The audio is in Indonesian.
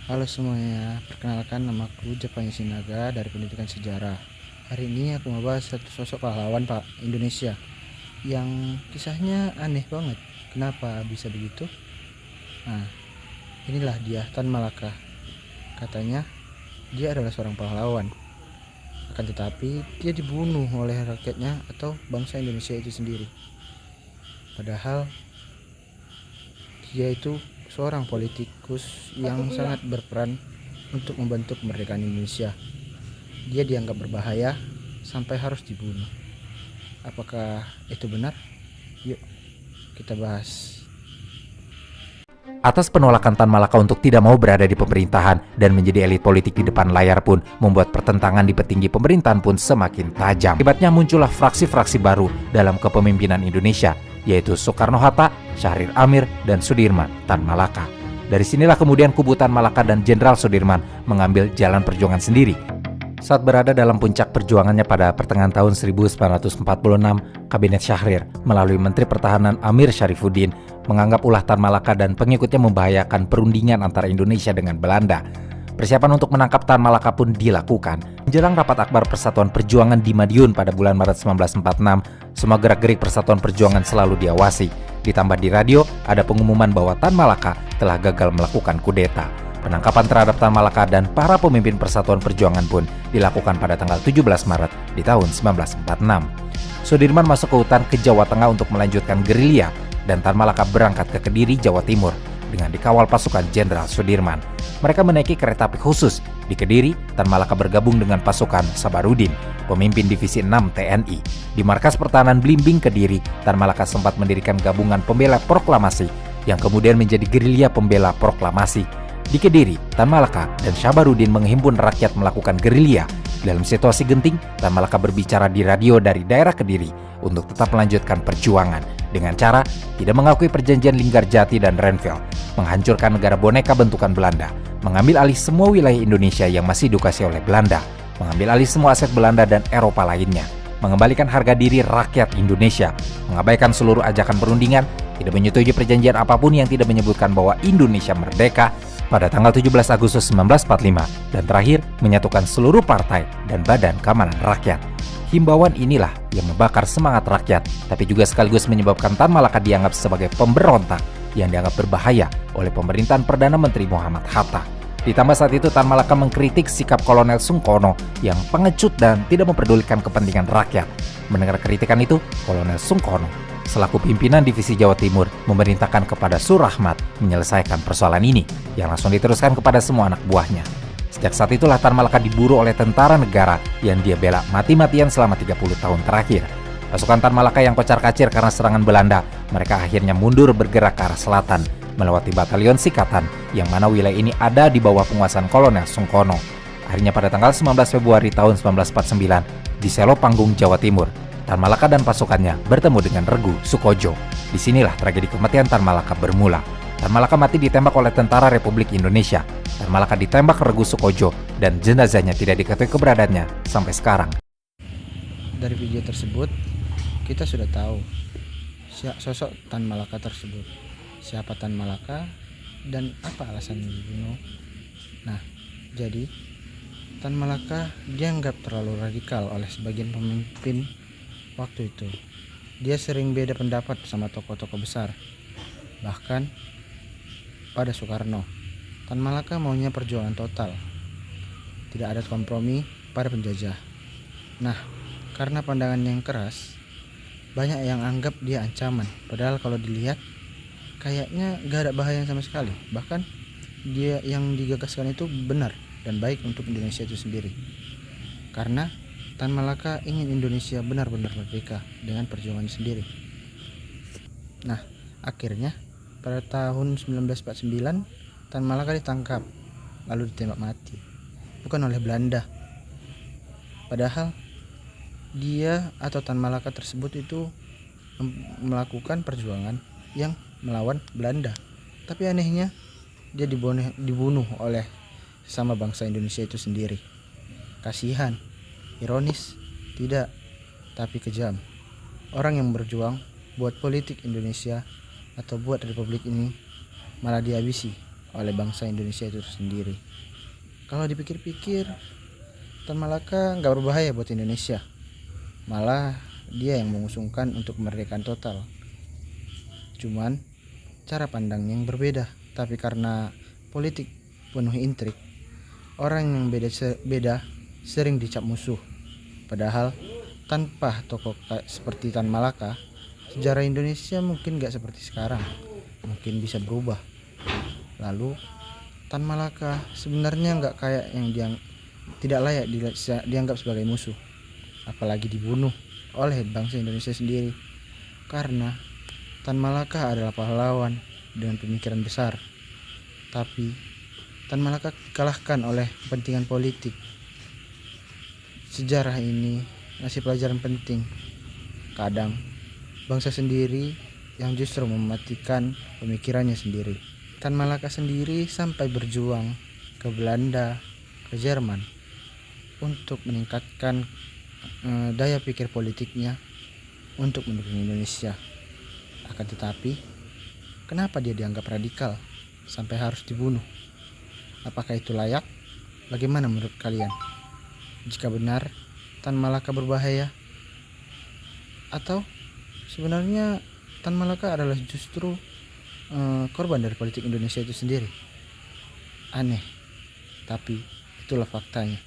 Halo semuanya, perkenalkan namaku Japani Sinaga dari Pendidikan Sejarah. Hari ini aku mau bahas satu sosok pahlawan Pak Indonesia yang kisahnya aneh banget. Kenapa bisa begitu? Nah, inilah dia Tan Malaka. Katanya dia adalah seorang pahlawan. Akan tetapi dia dibunuh oleh rakyatnya atau bangsa Indonesia itu sendiri. Padahal dia itu seorang politikus yang sangat berperan untuk membentuk kemerdekaan Indonesia. Dia dianggap berbahaya sampai harus dibunuh. Apakah itu benar? Yuk kita bahas. Atas penolakan Tan Malaka untuk tidak mau berada di pemerintahan dan menjadi elit politik di depan layar pun membuat pertentangan di petinggi pemerintahan pun semakin tajam. Akibatnya muncullah fraksi-fraksi baru dalam kepemimpinan Indonesia, yaitu Soekarno-Hatta, Syahrir Amir, dan Sudirman Tan Malaka. Dari sinilah kemudian kubu Tan Malaka dan Jenderal Sudirman mengambil jalan perjuangan sendiri. Saat berada dalam puncak perjuangannya pada pertengahan tahun 1946, Kabinet Syahrir melalui Menteri Pertahanan Amir Syarifuddin menganggap ulah Tan Malaka dan pengikutnya membahayakan perundingan antara Indonesia dengan Belanda. Persiapan untuk menangkap Tan Malaka pun dilakukan. Menjelang rapat akbar Persatuan Perjuangan di Madiun pada bulan Maret 1946, semua gerak-gerik Persatuan Perjuangan selalu diawasi. Ditambah di radio, ada pengumuman bahwa Tan Malaka telah gagal melakukan kudeta. Penangkapan terhadap Tan Malaka dan para pemimpin Persatuan Perjuangan pun dilakukan pada tanggal 17 Maret di tahun 1946. Sudirman masuk ke hutan ke Jawa Tengah untuk melanjutkan gerilya dan Tan Malaka berangkat ke Kediri, Jawa Timur dengan dikawal pasukan Jenderal Sudirman. Mereka menaiki kereta api khusus. Di Kediri, Tan Malaka bergabung dengan pasukan Sabarudin, pemimpin Divisi 6 TNI. Di markas pertahanan Blimbing Kediri, Tan Malaka sempat mendirikan gabungan pembela proklamasi yang kemudian menjadi gerilya pembela proklamasi. Di Kediri, Tan Malaka dan Sabarudin menghimpun rakyat melakukan gerilya. Dalam situasi genting, Tan Malaka berbicara di radio dari daerah Kediri untuk tetap melanjutkan perjuangan dengan cara tidak mengakui perjanjian Linggarjati dan Renville, menghancurkan negara boneka bentukan Belanda, mengambil alih semua wilayah Indonesia yang masih dikuasai oleh Belanda, mengambil alih semua aset Belanda dan Eropa lainnya, mengembalikan harga diri rakyat Indonesia, mengabaikan seluruh ajakan perundingan, tidak menyetujui perjanjian apapun yang tidak menyebutkan bahwa Indonesia merdeka pada tanggal 17 Agustus 1945, dan terakhir menyatukan seluruh partai dan badan keamanan rakyat. Himbauan inilah yang membakar semangat rakyat, tapi juga sekaligus menyebabkan Tan Malaka dianggap sebagai pemberontak yang dianggap berbahaya oleh pemerintahan Perdana Menteri Muhammad Hatta. Ditambah saat itu Tan Malaka mengkritik sikap Kolonel Sungkono yang pengecut dan tidak memperdulikan kepentingan rakyat. Mendengar kritikan itu, Kolonel Sungkono selaku pimpinan Divisi Jawa Timur memerintahkan kepada Surahmat menyelesaikan persoalan ini, yang langsung diteruskan kepada semua anak buahnya. Sejak saat itulah Tan Malaka diburu oleh tentara negara yang dia bela mati-matian selama 30 tahun terakhir. Pasukan Tan Malaka yang kocar-kacir karena serangan Belanda, mereka akhirnya mundur bergerak ke arah selatan, melewati Batalion Sikatan, yang mana wilayah ini ada di bawah penguasaan Kolonel Sungkono. Akhirnya pada tanggal 19 Februari tahun 1949, di Selo Panggung, Jawa Timur, Tan Malaka dan pasukannya bertemu dengan Regu Sukojo. Disinilah tragedi kematian Tan Malaka bermula. Tan Malaka mati ditembak oleh tentara Republik Indonesia. Tan Malaka ditembak Regu Sukojo dan jenazahnya tidak diketahui keberadaannya sampai sekarang. Dari video tersebut kita sudah tahu sosok Tan Malaka tersebut. Siapa Tan Malaka dan apa alasan dibunuh. Nah, jadi Tan Malaka dianggap terlalu radikal oleh sebagian pemimpin waktu itu. Dia sering beda pendapat sama tokoh-tokoh besar. Bahkan pada Soekarno, Tan Malaka maunya perjuangan total. Tidak ada kompromi pada penjajah. Nah, karena pandangan yang keras, banyak yang anggap dia ancaman. Padahal kalau dilihat, kayaknya gak ada bahaya sama sekali. Bahkan dia yang digagaskan itu benar dan baik untuk Indonesia itu sendiri. Karena Tan Malaka ingin Indonesia benar-benar merdeka dengan perjuangan sendiri. Nah, akhirnya pada tahun 1949 Tan Malaka ditangkap lalu ditembak mati, bukan oleh Belanda. Padahal dia atau Tan Malaka tersebut itu melakukan perjuangan yang melawan Belanda. Tapi anehnya dia dibunuh oleh sesama bangsa Indonesia itu sendiri. Kasihan. Ironis? Tidak, tapi kejam. Orang yang berjuang buat politik Indonesia atau buat republik ini malah dihabisi oleh bangsa Indonesia itu sendiri. Kalau dipikir-pikir, Tan Malaka nggak berbahaya buat Indonesia. Malah dia yang mengusungkan untuk kemerdekaan total. Cuman cara pandang yang berbeda. Tapi karena politik penuh intrik, orang yang beda sering dicap musuh. Padahal tanpa tokoh seperti Tan Malaka, sejarah Indonesia mungkin gak seperti sekarang. Mungkin bisa berubah. Lalu Tan Malaka sebenarnya gak kayak yang tidak layak dianggap sebagai musuh, apalagi dibunuh oleh bangsa Indonesia sendiri. Karena Tan Malaka adalah pahlawan dengan pemikiran besar, tapi Tan Malaka dikalahkan oleh kepentingan politik. Sejarah ini ngasih pelajaran penting. Kadang bangsa sendiri yang justru mematikan pemikirannya sendiri. Tan Malaka sendiri sampai berjuang ke Belanda, ke Jerman untuk meningkatkan daya pikir politiknya untuk mendukung Indonesia. Akan tetapi, kenapa dia dianggap radikal sampai harus dibunuh? Apakah itu layak? Bagaimana menurut kalian? Jika benar Tan Malaka berbahaya, atau sebenarnya Tan Malaka adalah justru korban dari politik Indonesia itu sendiri? Aneh, tapi itulah faktanya.